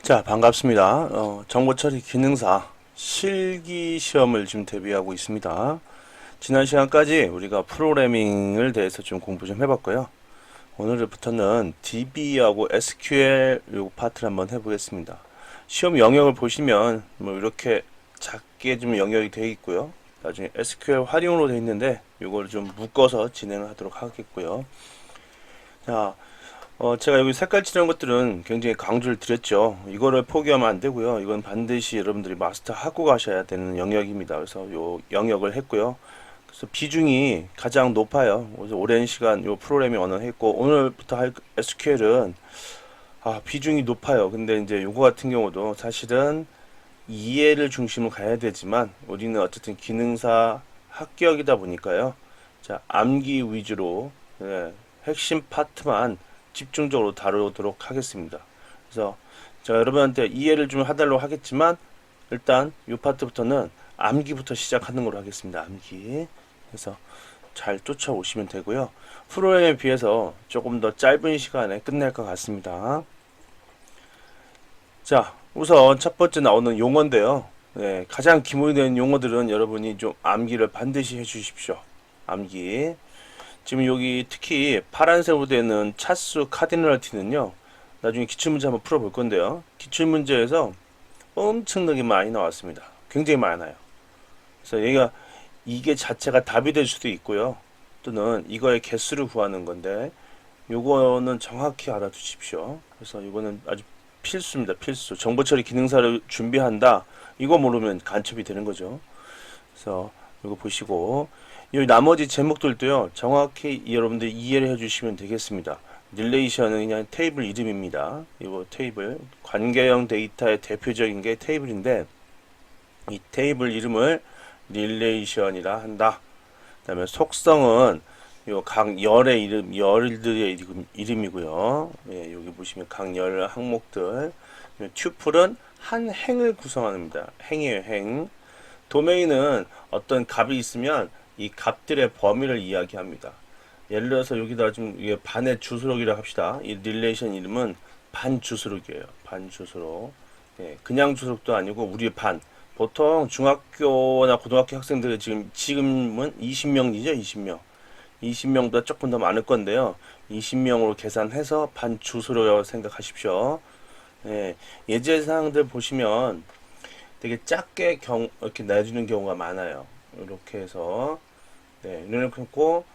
자, 반갑습니다. 정보처리 기능사 실기 시험을 지금 대비하고 있습니다. 지난 시간까지 우리가 프로그래밍을 대해서 좀 공부 좀 해봤고요. 오늘부터는 DB하고 SQL 요 파트를 한번 해보겠습니다. 시험 영역을 보시면 뭐 이렇게 작게 좀 영역이 되어 있고요. 나중에 SQL 활용으로 되어 있는데 이걸 좀 묶어서 진행을 하도록 하겠고요. 자, 제가 여기 색깔 칠한 것들은 굉장히 강조를 드렸죠. 이거를 포기하면 안 되고요. 이건 반드시 여러분들이 마스터하고 가셔야 되는 영역입니다. 그래서 요 영역을 했고요. 그래서 비중이 가장 높아요. 그래서 오랜 시간 요 프로그래밍 언어 했고, 오늘부터 할 SQL은 비중이 높아요. 근데 이제 요거 같은 경우도 사실은 이해를 중심으로 가야 되지만 우리는 어쨌든 기능사 합격이다 보니까요. 자, 암기 위주로 핵심 파트만 집중적으로 다루도록 하겠습니다. 그래서 제가 여러분한테 이해를 좀 해달라고 하겠지만 일단 이 파트부터는 암기부터 시작하는 걸로 하겠습니다. 암기. 그래서 잘 쫓아오시면 되고요. 프로그램에 비해서 조금 더 짧은 시간에 끝낼 것 같습니다. 자, 우선 첫 번째 나오는 용어인데요. 네, 가장 기본이 되는 용어들은 여러분이 좀 암기를 반드시 해주십시오. 암기. 지금 여기 특히 파란색으로 되는 차수 카디널티는요. 나중에 기출문제 한번 풀어볼 건데요. 기출문제에서 엄청나게 많이 나왔습니다. 굉장히 많아요. 그래서 얘가 이게 자체가 답이 될 수도 있고요. 또는 이거의 개수를 구하는 건데 요거는 정확히 알아두십시오. 그래서 이거는 아주 필수입니다. 필수. 정보처리 기능사를 준비한다. 이거 모르면 간첩이 되는 거죠. 그래서 이거 보시고 이 나머지 제목들도요. 정확히 여러분들이 이해를 해주시면 되겠습니다. 릴레이션은 그냥 테이블 이름입니다. 이거 테이블 관계형 데이터의 대표적인 게 테이블인데 이 테이블 이름을 릴레이션이라 한다. 그 다음에 속성은 요 각 열의 이름, 열들의 이름이고요. 예, 여기 보시면 각 열 항목들. 튜플은 한 행을 구성합니다. 행이에요, 행. 도메인은 어떤 값이 있으면 이 값들의 범위를 이야기합니다. 예를 들어서 여기다 좀 이게 반의 주소록이라 합시다. 이 릴레이션 이름은 반 주소록이에요. 반 주소록. 예, 그냥 주소록도 아니고 우리 반. 보통 중학교나 고등학교 학생들이 지금은 20명이죠, 20명. 20명보다 조금 더 많을 건데요. 20명으로 계산해서 반 주소록이라고 생각하십시오. 예, 예제사항들 보시면 되게 작게 이렇게 내주는 경우가 많아요. 이렇게 해서 이렇게 놓고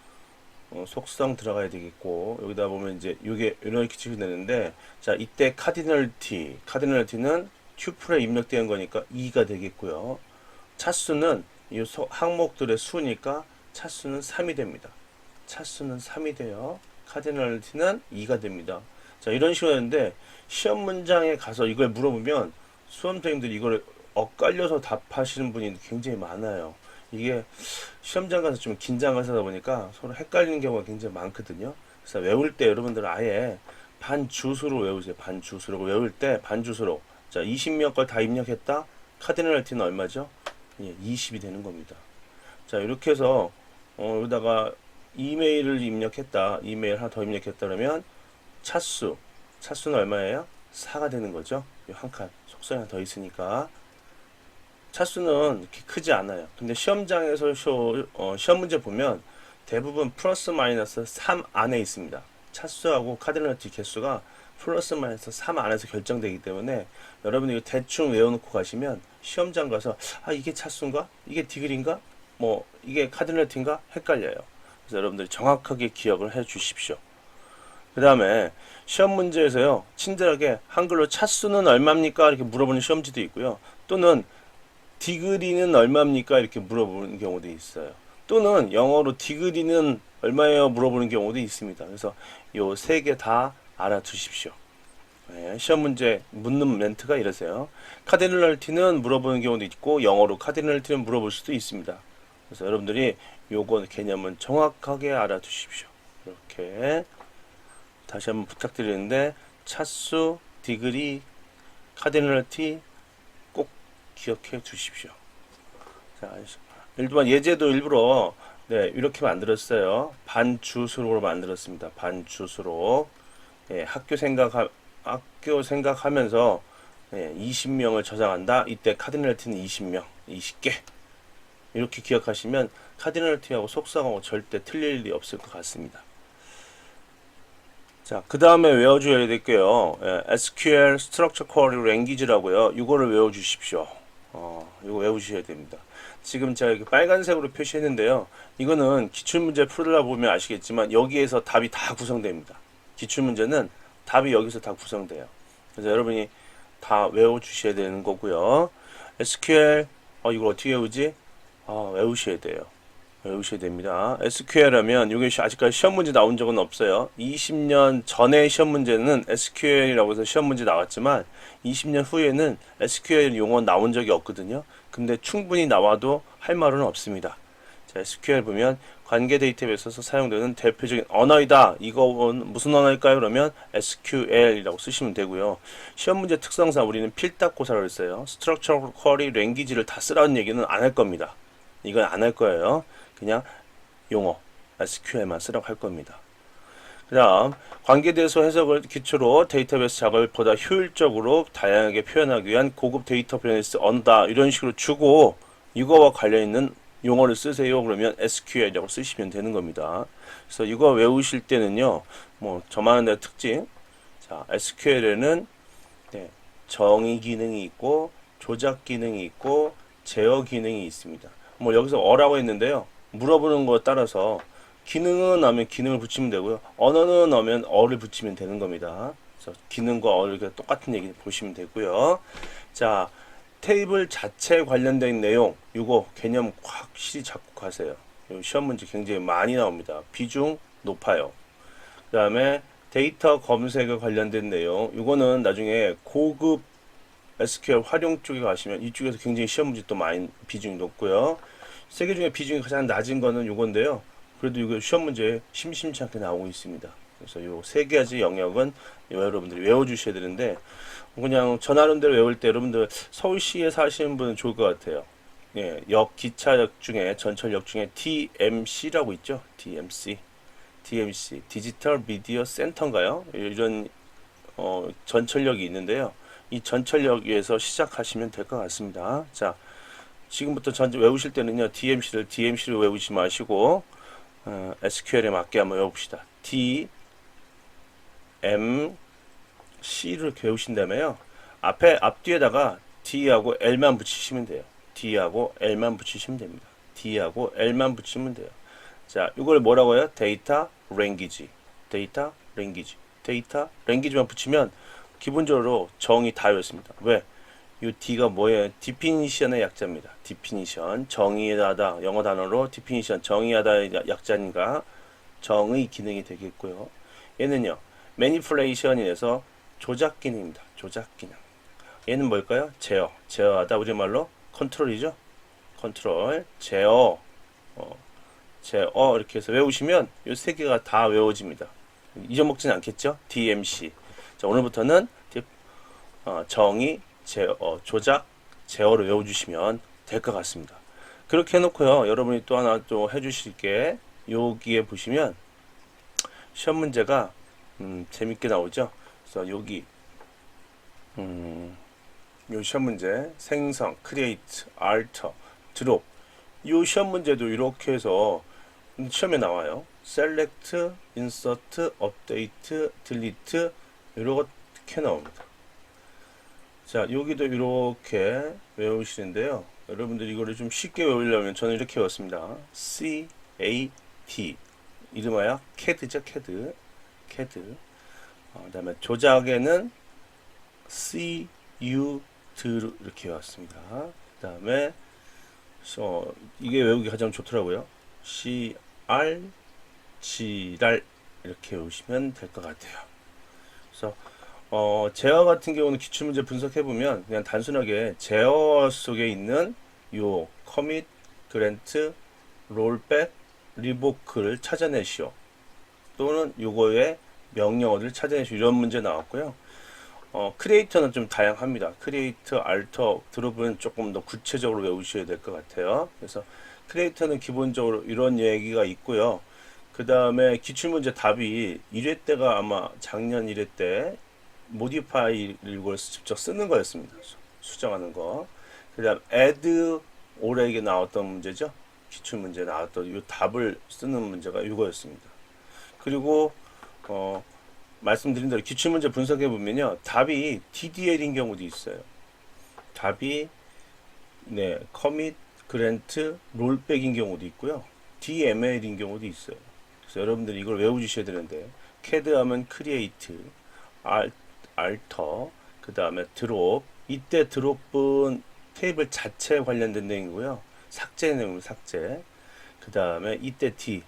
속성 들어가야 되겠고 여기다 보면 이제 이게 이렇게 기출이 되는데 자 이때 카디널티는 튜플에 입력되는 거니까 2가 되겠고요. 차수는 이 항목들의 수니까 차수는 3이 됩니다. 차수는 3이 돼요. 카디널티는 2가 됩니다. 자 이런 식으로 하는데 시험 문장에 가서 이걸 물어보면 수험생들이 이걸 엇갈려서 답하시는 분이 굉장히 많아요. 이게 시험장 가서 좀 긴장을 하다 보니까 서로 헷갈리는 경우가 굉장히 많거든요. 그래서 외울 때 여러분들은 아예 반주수로 외우세요. 반주수로 외울 때 반주수로 자 20명 걸 다 입력했다. 카디널티는 얼마죠? 예, 20이 되는 겁니다. 자 이렇게 해서 여기다가 이메일을 입력했다. 이메일 하나 더 입력했다 그러면 차수는 얼마예요? 4가 되는 거죠. 한 칸 속성이 하나 더 있으니까 차수는 이렇게 크지 않아요. 근데 시험장에서 시험 문제 보면 대부분 플러스 마이너스 3 안에 있습니다. 차수하고 카디널티 개수가 플러스 마이너스 3 안에서 결정되기 때문에 여러분이 이거 대충 외워놓고 가시면 시험장 가서 이게 차수인가? 이게 디그리인가? 뭐 이게 카디널티인가? 헷갈려요. 그래서 여러분들이 정확하게 기억을 해 주십시오. 그 다음에 시험 문제에서요 친절하게 한글로 차수는 얼마입니까? 이렇게 물어보는 시험지도 있고요. 또는 디그리는 얼마입니까? 이렇게 물어보는 경우도 있어요. 또는 영어로 디그리는 얼마예요? 물어보는 경우도 있습니다. 그래서 요 세 개 다 알아두십시오. 네, 시험 문제 묻는 멘트가 이러세요. 카디널티는 물어보는 경우도 있고 영어로 카디널티는 물어볼 수도 있습니다. 그래서 여러분들이 요거 개념은 정확하게 알아두십시오. 이렇게 다시 한번 부탁드리는데 차수, 디그리, 카디널티 꼭 기억해 두십시오. 자, 일단 예제도 일부러 이렇게 만들었어요. 반주수록으로 만들었습니다. 반주수록. 예, 학교 생각하면서 20명을 저장한다. 이때 카디널티는 20명, 20개. 이렇게 기억하시면 카디널티하고 속성하고 절대 틀릴 일이 없을 것 같습니다. 자, 그 다음에 외워줘야 될게요. SQL Structure Query Language라고요. 이거를 외워주십시오. 이거 외우셔야 됩니다. 지금 제가 이렇게 빨간색으로 표시했는데요. 이거는 기출문제 풀으다 보면 아시겠지만 여기에서 답이 다 구성됩니다. 기출문제는 답이 여기서 다 구성돼요. 그래서 여러분이 다 외워주셔야 되는 거고요. SQL, 이걸 어떻게 외우지? 외우셔야 돼요. 외우셔야 됩니다. SQL 하면 이게 아직까지 시험 문제 나온 적은 없어요. 20년 전에 시험 문제는 SQL이라고 해서 시험 문제 나왔지만 20년 후에는 SQL 용어 나온 적이 없거든요. 근데 충분히 나와도 할 말은 없습니다. 자, SQL 보면 관계 데이터베이스에서 사용되는 대표적인 언어이다. 이건 무슨 언어일까요? 그러면 SQL이라고 쓰시면 되고요. 시험 문제 특성상 우리는 필답고사를 써요. Structural Query Language를 다 쓰라는 얘기는 안 할 겁니다. 이건 안 할 거예요. 그냥 용어 SQL만 쓰라고 할 겁니다. 그 다음 관계대소 해석을 기초로 데이터베이스 작업을 보다 효율적으로 다양하게 표현하기 위한 고급 데이터베이스 언어다. 이런 식으로 주고 이거와 관련 있는 용어를 쓰세요. 그러면 SQL이라고 쓰시면 되는 겁니다. 그래서 이거 외우실 때는요. 뭐 저만의 특징. 자, SQL에는 정의 기능이 있고 조작 기능이 있고 제어 기능이 있습니다. 뭐 여기서 어라고 했는데요. 물어보는 거에 따라서 기능은 하면 기능을 붙이면 되고요. 언어는 하면 어를 붙이면 되는 겁니다. 그래서 기능과 어를 똑같은 얘기 보시면 되고요. 자, 테이블 자체에 관련된 내용, 이거 개념 확실히 잡고 가세요. 시험 문제 굉장히 많이 나옵니다. 비중 높아요. 그 다음에 데이터 검색에 관련된 내용, 이거는 나중에 고급 SQL 활용 쪽에 가시면 이쪽에서 굉장히 시험 문제 또 많이 비중이 높고요. 세 개 중에 비중이 가장 낮은 거는 이건데요. 그래도 이거 시험 문제에 심심치 않게 나오고 있습니다. 그래서 요 세 가지 영역은 여러분들이 외워주셔야 되는데 그냥 전하는 대로 외울 때 여러분들 서울시에 사시는 분은 좋을 것 같아요. 예, 기차역 중에 전철역 중에 TMC라고 있죠. TMC, 디지털 미디어 센터인가요? 이런 전철역이 있는데요. 이 전철역에서 시작하시면 될 것 같습니다. 자, 지금부터 외우실 때는요, DMC를 외우지 마시고, SQL에 맞게 한번 외워봅시다. DMC를 이렇게 외우신 다음에요, 앞뒤에다가 D하고 L만 붙이시면 돼요. D하고 L만 붙이시면 됩니다. D하고 L만 붙이면 돼요. 자, 이걸 뭐라고 해요? 데이터 랭귀지만 붙이면 기본적으로 정의 다 외웠습니다. 왜? 이 D가 뭐예요? definition의 약자입니다. definition, 정의하다, 영어 단어로 definition, 정의하다의 약자니까 정의 기능이 되겠고요. 얘는요, manipulation이라서 조작 기능입니다. 조작 기능. 얘는 뭘까요? 제어하다, 우리말로 컨트롤이죠. 컨트롤, 제어, 이렇게 해서 외우시면 이 세 개가 다 외워집니다. 잊어먹지는 않겠죠? DMC. 자, 오늘부터는 정의, 조작, 제어를 외워주시면 될 것 같습니다. 그렇게 해놓고요. 여러분이 또 하나 또 해주실 게 여기에 보시면 시험 문제가 재밌게 나오죠. 그래서 여기 요 시험 문제 생성, create, alter, drop 요 시험 문제도 이렇게 해서 시험에 나와요. select, insert, update, delete 이렇게 나옵니다. 자, 여기도 이렇게 외우시는데요. 여러분들이 이거를 좀 쉽게 외우려면 저는 이렇게 외웠습니다. CAT 이름하여 CAD죠, CAD. 그 다음에 조작에는 CU 이렇게 외웠습니다. 그 다음에 이게 외우기 가장 좋더라고요. CR 지랄 이렇게 외우시면 될 것 같아요. 그래서 제어 같은 경우는 기출문제 분석해보면 그냥 단순하게 제어 속에 있는 요 커밋, 그랜트, 롤백, 리보크를 찾아내시오. 또는 요거의 명령어를 찾아내시오. 이런 문제 나왔고요. 크리에이터는 좀 다양합니다. 크리에이터, 알터, 드롭은 조금 더 구체적으로 외우셔야 될 것 같아요. 그래서 크리에이터는 기본적으로 이런 얘기가 있고요. 그 다음에 기출문제 답이 1회 때가 아마 작년 1회 때 modify 이걸 직접 쓰는 거였습니다. 수정하는 거. 그 다음 add 올해에 나왔던 문제죠. 기출문제 나왔던 이 답을 쓰는 문제가 이거였습니다. 그리고 말씀드린 대로 기출문제 분석해 보면요, 답이 DDL인 경우도 있어요. 답이 commit, grant, rollback인 경우도 있고요. DML인 경우도 있어요. 그래서 여러분들이 이걸 외워주셔야 되는데, CAD 하면 create, alter, 그 다음에 drop. 이때 drop은 테이블 자체에 관련된 내용이고요. 삭제 내용입니다. 삭제. 그 다음에 이때 D,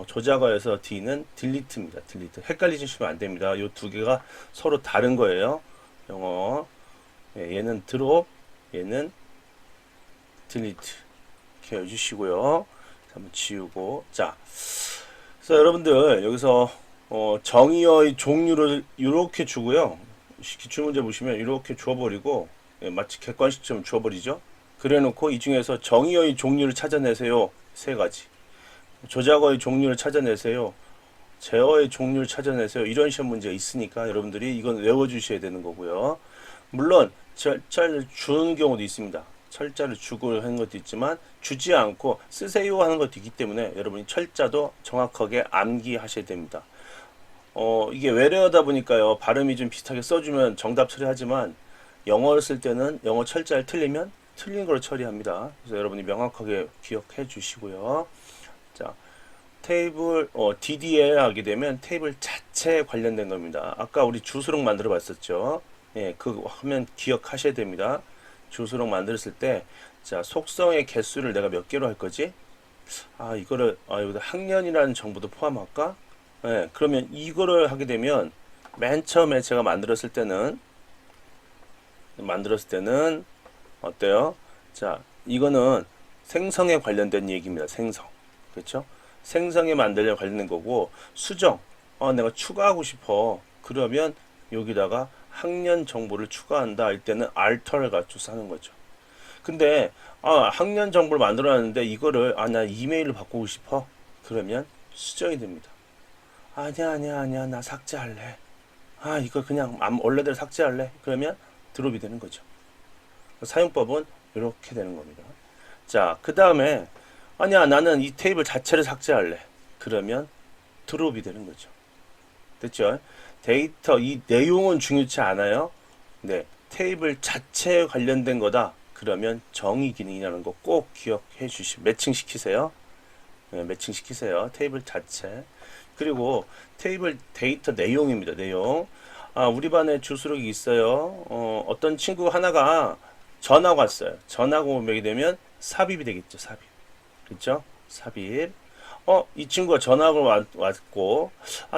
조작어에서 D는 delete입니다. delete. 헷갈리시면 안 됩니다. 이 두 개가 서로 다른 거예요. 영어. 얘는 drop, 얘는 delete. 이렇게 해주시고요. 한번 지우고. 자, 그래서 여러분들 여기서 정의어의 종류를 이렇게 주고요. 기출문제 보시면 이렇게 주어버리고, 마치 객관식처럼 주어버리죠. 그래놓고 이 중에서 정의어의 종류를 찾아내세요. 세 가지. 조작어의 종류를 찾아내세요. 제어의 종류를 찾아내세요. 이런 시험 문제가 있으니까 여러분들이 이건 외워주셔야 되는 거고요. 물론 철자를 주는 경우도 있습니다. 철자를 주고 하는 것도 있지만 주지 않고 쓰세요 하는 것도 있기 때문에 여러분이 철자도 정확하게 암기하셔야 됩니다. 이게 외래어다 보니까요, 발음이 좀 비슷하게 써주면 정답 처리하지만 영어를 쓸 때는 영어 철자를 틀리면 틀린 걸 처리합니다. 그래서 여러분이 명확하게 기억해 주시고요. 자, 테이블 DDL 하게 되면 테이블 자체에 관련된 겁니다. 아까 우리 주수록 만들어 봤었죠. 예, 그 화면 기억하셔야 됩니다. 주수록 만들었을 때, 자, 속성의 개수를 내가 몇 개로 할 거지? 이거를 여기다 학년이라는 정보도 포함할까? 예, 그러면 이거를 하게 되면 맨 처음에 제가 만들었을 때는 어때요? 자, 이거는 생성에 관련된 얘기입니다. 생성. 그렇죠? 생성에 만들려 관련된 거고, 수정. 내가 추가하고 싶어. 그러면 여기다가 학년 정보를 추가한다 할 때는 alter를 갖춰서 하는 거죠. 근데 학년 정보를 만들어놨는데 이거를 나 이메일로 바꾸고 싶어. 그러면 수정이 됩니다. 아니야 나 삭제할래. 이거 그냥 원래대로 삭제할래. 그러면 드롭이 되는 거죠. 사용법은 이렇게 되는 겁니다. 자, 그 다음에 아니야 나는 이 테이블 자체를 삭제할래. 그러면 드롭이 되는 거죠. 됐죠? 데이터 이 내용은 중요치 않아요. 네, 테이블 자체에 관련된 거다. 그러면 정의 기능이라는 거 꼭 기억해 주시고 매칭 시키세요. 네, 매칭 시키세요. 테이블 자체. 그리고 테이블 데이터 내용입니다. 내용. 우리 반에 주수록이 있어요. 어떤 친구 하나가 전화가 왔어요. 전화가 오게 되면 삽입이 되겠죠. 삽입. 그렇죠? 삽입. 이 친구가 전화가 왔고,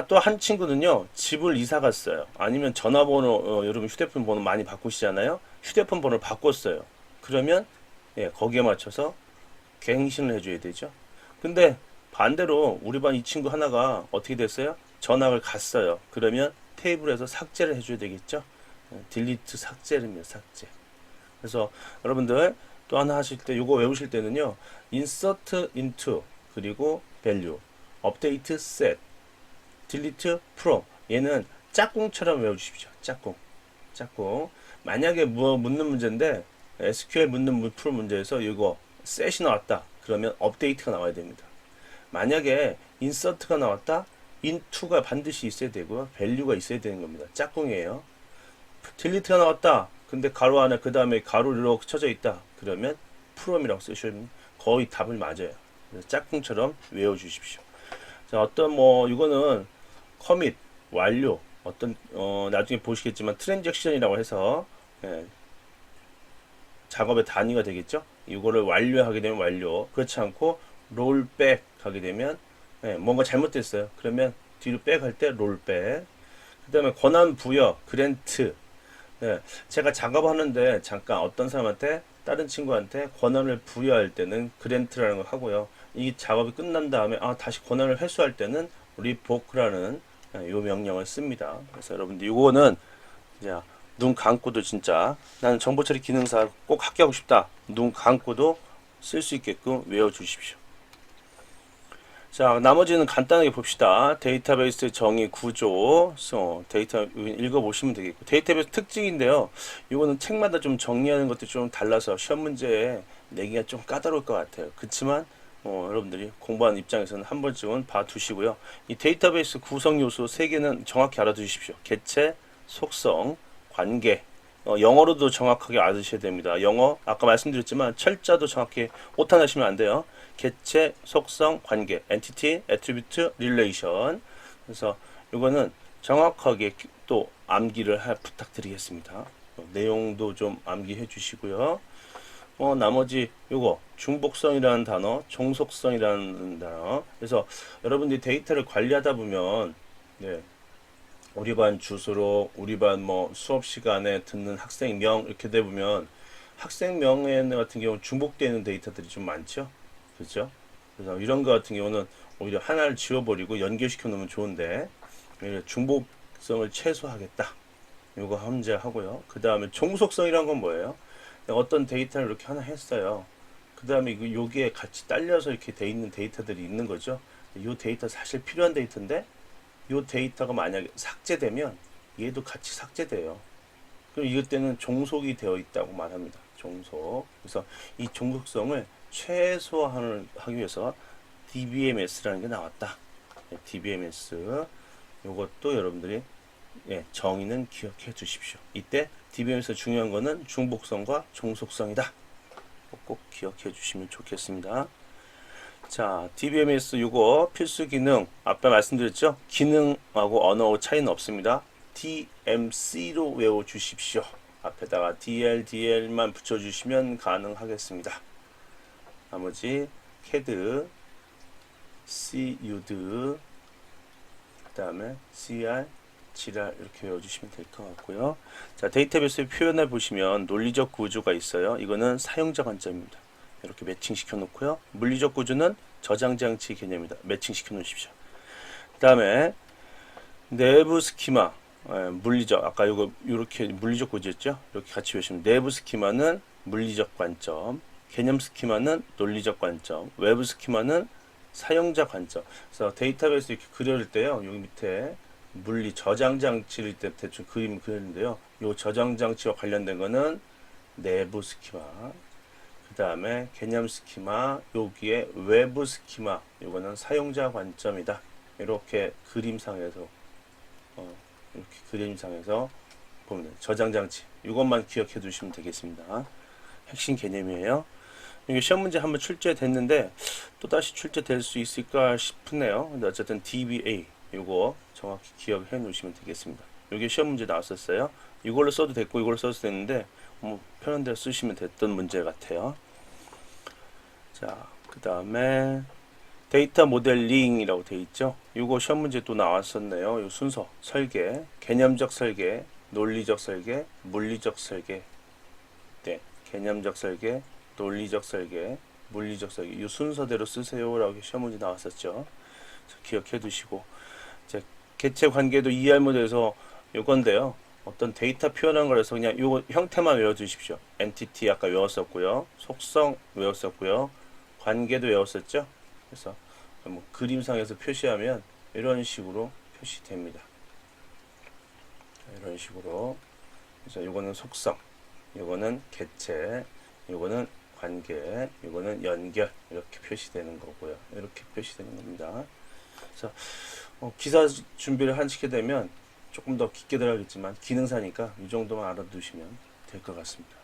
또 한 친구는요, 집을 이사 갔어요. 아니면 전화번호, 여러분 휴대폰 번호 많이 바꾸시잖아요? 휴대폰 번호를 바꿨어요. 그러면, 거기에 맞춰서 갱신을 해줘야 되죠. 근데 반대로 우리 반 이 친구 하나가 어떻게 됐어요? 전학을 갔어요. 그러면 테이블에서 삭제를 해줘야 되겠죠? 딜리트 삭제입니다. 삭제. 그래서 여러분들 또 하나 하실 때, 요거 외우실 때는요, insert into, 그리고 value, update set, delete from. 얘는 짝꿍처럼 외워주십시오. 짝꿍. 만약에 묻는 문제인데, SQL 묻는 풀 문제에서 이거 set이 나왔다. 그러면 update가 나와야 됩니다. 만약에 insert가 나왔다, into가 반드시 있어야 되고요. value가 있어야 되는 겁니다. 짝꿍이에요. delete가 나왔다. 근데 가로 안에 그 다음에 가로 이렇게 쳐져 있다. 그러면 from이라고 쓰시면 거의 답을 맞아요. 그래서 짝꿍처럼 외워주십시오. 자, 이거는 commit, 완료, 나중에 보시겠지만 트랜잭션이라고 해서, 작업의 단위가 되겠죠? 이거를 완료하게 되면 완료. 그렇지 않고, 롤백 하게 되면, 뭔가 잘못됐어요. 그러면 뒤로 백할 때 롤백. 그 다음에 권한 부여, 그랜트. 제가 작업하는데 잠깐 어떤 사람한테, 다른 친구한테 권한을 부여할 때는 그랜트라는 걸 하고요. 이 작업이 끝난 다음에 다시 권한을 회수할 때는 리보크라는 요 명령을 씁니다. 그래서 여러분들 이거는 이제 눈 감고도 진짜 나는 정보처리 기능사 꼭 합격하고 싶다. 눈 감고도 쓸 수 있게끔 외워 주십시오. 자, 나머지는 간단하게 봅시다. 데이터베이스 정의 구조, 데이터 읽어보시면 되겠고, 데이터베이스 특징인데요. 이거는 책마다 좀 정리하는 것도 좀 달라서 시험 문제에 내기가 좀 까다로울 것 같아요. 그렇지만 여러분들이 공부하는 입장에서는 한 번쯤은 봐두시고요. 이 데이터베이스 구성 요소 3개는 정확히 알아두십시오. 개체, 속성, 관계. 영어로도 정확하게 알아두셔야 됩니다. 영어 아까 말씀드렸지만 철자도 정확히 오타나시면 안 돼요. 개체, 속성, 관계, entity, attribute, relation. 그래서 이거는 정확하게 또 암기를 부탁드리겠습니다. 내용도 좀 암기해 주시고요. 나머지 요거 중복성이라는 단어, 종속성이라는 단어. 그래서 여러분들이 데이터를 관리하다 보면 네, 우리 반 주소록, 우리 반 뭐 수업 시간에 듣는 학생명 이렇게 돼 보면 학생명에 같은 경우 중복되는 데이터들이 좀 많죠. 그렇죠? 그래서 이런 거 같은 경우는 오히려 하나를 지워버리고 연결시켜 놓으면 좋은데 중복성을 최소화하겠다. 요거 함재 하고요. 그 다음에 종속성이란 건 뭐예요? 어떤 데이터를 이렇게 하나 했어요. 그 다음에 여기에 같이 딸려서 이렇게 돼 있는 데이터들이 있는 거죠. 이 데이터 사실 필요한 데이터인데 이 데이터가 만약에 삭제되면 얘도 같이 삭제돼요. 그럼 이것 때는 종속이 되어 있다고 말합니다. 종속. 그래서 이 종속성을 최소화하기 위해서 DBMS라는 게 나왔다. DBMS. 이것도 여러분들이 정의는 기억해 주십시오. 이때 DBM에서 중요한 거는 중복성과 종속성이다. 꼭 기억해 주시면 좋겠습니다. 자, DBMS 이거 필수 기능 아까 말씀드렸죠? 기능하고 언어하고 차이는 없습니다. DMC로 외워 주십시오. 앞에다가 DL만 붙여주시면 가능하겠습니다. 나머지 CAD, CUD, 그 다음에 CR, 지랄 이렇게 외워주시면 될 것 같고요. 자, 데이터베이스의 표현을 보시면 논리적 구조가 있어요. 이거는 사용자 관점입니다. 이렇게 매칭시켜 놓고요. 물리적 구조는 저장장치 개념입니다. 매칭시켜 놓으십시오. 그 다음에 내부 스키마, 물리적, 아까 이거 이렇게 물리적 구조였죠? 이렇게 같이 외우시면 내부 스키마는 물리적 관점, 개념 스키마는 논리적 관점, 외부 스키마는 사용자 관점. 그래서 데이터베이스 이렇게 그릴 때요. 여기 밑에 물리 저장 장치를 때 대충 그림 그렸는데요. 이 저장 장치와 관련된 거는 내부 스키마. 그 다음에 개념 스키마, 여기에 외부 스키마. 이거는 사용자 관점이다. 이렇게 그림상에서 이렇게 그림상에서 보면 돼요. 저장 장치. 이것만 기억해 두시면 되겠습니다. 핵심 개념이에요. 이게 시험 문제 한번 출제됐는데 또 다시 출제될 수 있을까 싶네요. 근데 어쨌든 DBA 이거 정확히 기억해 놓으시면 되겠습니다. 이게 시험 문제 나왔었어요. 이걸로 써도 됐고 이걸로 써도 됐는데 편한 대로 쓰시면 됐던 문제 같아요. 자, 그 다음에 데이터 모델링이라고 되어 있죠. 이거 시험 문제 또 나왔었네요. 이 순서 설계, 개념적 설계, 논리적 설계, 물리적 설계. 네, 개념적 설계, 논리적 설계, 물리적 설계. 이 순서대로 쓰세요라고 시험 문제 나왔었죠. 기억해 두시고 이제 개체 관계도 ER 모델에서 요건데요. 어떤 데이터 표현한 거라서 그냥 요 형태만 외워두십시오. 엔티티 아까 외웠었고요. 속성 외웠었고요. 관계도 외웠었죠. 그래서 그림상에서 표시하면 이런 식으로 표시됩니다. 이런 식으로. 그래서 요거는 속성, 요거는 개체, 요거는 관계, 요거는 연결 이렇게 표시되는 거고요. 이렇게 표시되는 겁니다. 그래서 기사 준비를 하시게 되면 조금 더 깊게 들어가겠지만 기능사니까 이 정도만 알아두시면 될 것 같습니다.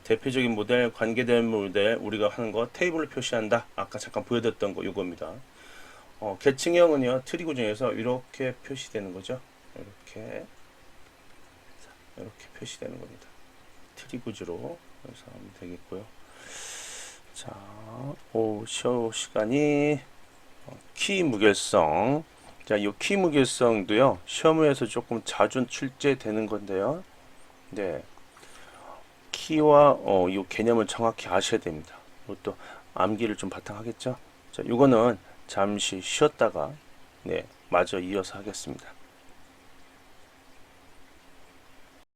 대표적인 모델, 관계된 모델 우리가 하는 거 테이블로 표시한다. 아까 잠깐 보여드렸던 거 요겁니다. 계층형은요 트리 구조에서 이렇게 표시되는 거죠. 이렇게 표시되는 겁니다. 트리 구조로 해서 하면 되겠고요. 자, 시간이 키 무게성. 자, 이 키 무게성도요 시험에서 조금 자주 출제되는 건데요. 네, 키와 이 개념을 정확히 아셔야 됩니다. 이것도 암기를 좀 바탕하겠죠. 자, 이거는 잠시 쉬었다가 마저 이어서 하겠습니다.